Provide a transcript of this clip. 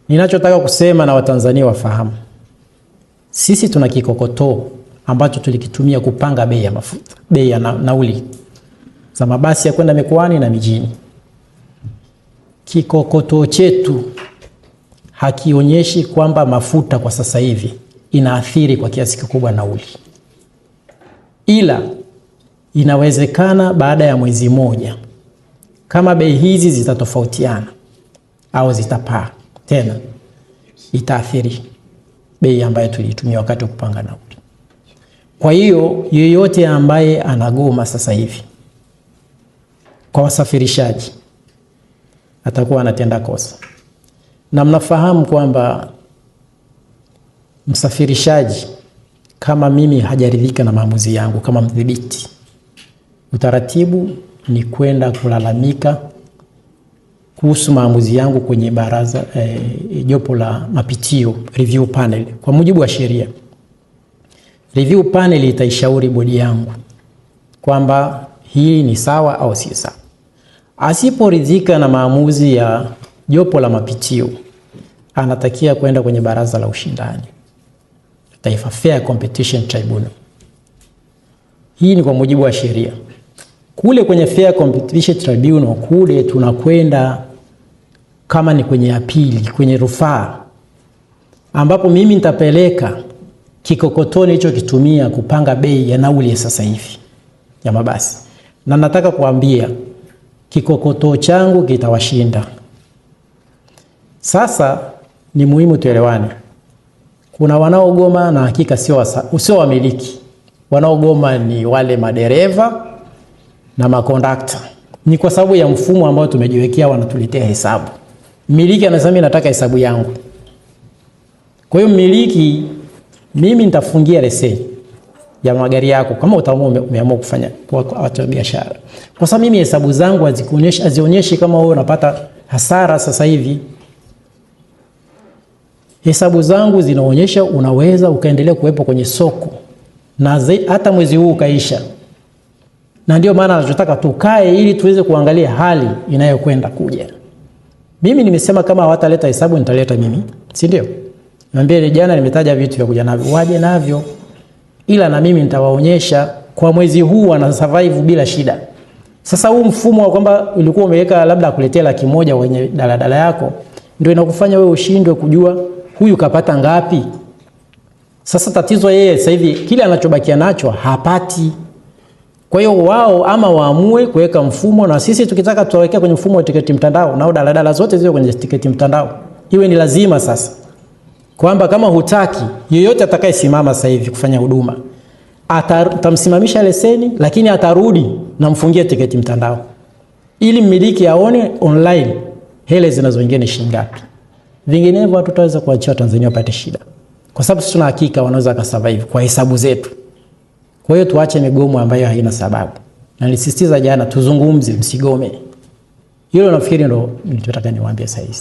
Ninachotaka kusema na Watanzania wafahamu, sisi tuna kikokotoo ambacho tulikitumia kupanga bei ya mafuta, bei ya nauli za mabasi ya kwenda mikoani na mijini. Kikokotoo chetu hakionyeshi kwamba mafuta kwa sasa hivi inaathiri kwa kiasi kikubwa nauli. Ila inawezekana baada ya mwezi mmoja kama bei hizi zitatofautiana au zitapaa tena, itaathiri bei ambayo tulitumia wakati kupanga nauli. Kwa hiyo yeyote ambaye anagoma sasa hivi kwa wasafirishaji atakuwa anatenda kosa. Na mnafahamu kwamba msafirishaji kama mimi hajaridhika na maamuzi yangu kama mdhibiti, utaratibu ni kwenda kulalamika kuhusu maamuzi yangu kwenye baraza jopo la mapitio, review panel. Kwa mujibu wa sheria, review panel itaishauri bodi yangu kwamba hii ni sawa au si sawa. Asiporidhika na maamuzi ya jopo la mapitio, anatakia kwenda kwenye baraza la ushindani, Taifa Fair Competition Tribunal. Hii ni kwa mujibu wa sheria. Kule kwenye Fair Competition Tribunal kule tunakwenda kama ni kwenye apili, kwenye rufaa, ambapo mimi nitapeleka kikokotoni hicho kitumia kupanga bei ya nauli ya sasa hivi ya mabasi. Na nataka kuambia kikokotoo changu kitawashinda. Sasa ni muhimu tuelewane. Kuna wanaogoma na hakika sio wamiliki. Wanaogoma ni wale madereva na makondakta. Ni kwa sababu ya mfumo ambao tumejiwekea, wanatuletea hesabu. Mmiliki anasema nataka hesabu yangu. Kwa hiyo mmiliki, mimi nitafungia leseni ya magari yako kama umeamua kufanya kwa biashara. Kwa sababu mimi hesabu zangu hazionyeshi kama wewe unapata hasara sasa hivi. Hesabu zangu zinaonyesha unaweza ukaendelea kuwepo kwenye soko na hata mwezi huu ukaisha. Na ndio maana tunataka tukae ili tuweze kuangalia hali inayokwenda kuja. Mimi nimesema kama hawataleta hesabu nitaleta mimi, si ndio? Niambie jana nimetaja vitu vya kuja navyo, waje navyo. Ila na mimi nitawaonyesha kwa mwezi huu wana survive bila shida. Sasa huu mfumo wa kwamba ulikuwa umeweka labda akuletea 100,000 kwenye daladala yako ndio inakufanya wewe ushindwe kujua huyu kapata ngapi. Sasa tatizo yeye sasa hivi kile anachobakia nacho hapati. Kwa hiyo wao ama waamue kuweka mfumo, na sisi tukitaka tutawekea kwenye mfumo wa tiketi mtandao, na daladala zote ziwe kwenye tiketi mtandao. Iwe ni lazima sasa kwamba kama hutaki yeyote atakayesimama sasa hivi kufanya huduma atamsimamisha leseni, lakini atarudi na mfungie tiketi mtandao ili mmiliki aone online hele zinazoingia ni shilingi ngapi. Vinginevyo hatutaweza kuachia Tanzania wapate shida, kwa sababu sisi tuna hakika wanaweza kusurvive kwa hesabu zetu. Kwa hiyo tuache migomo ambayo haina sababu. Na nilisisitiza jana tuzungumze, msigome. Hilo nafikiri ndio nilitaka niwaambie sasa hivi.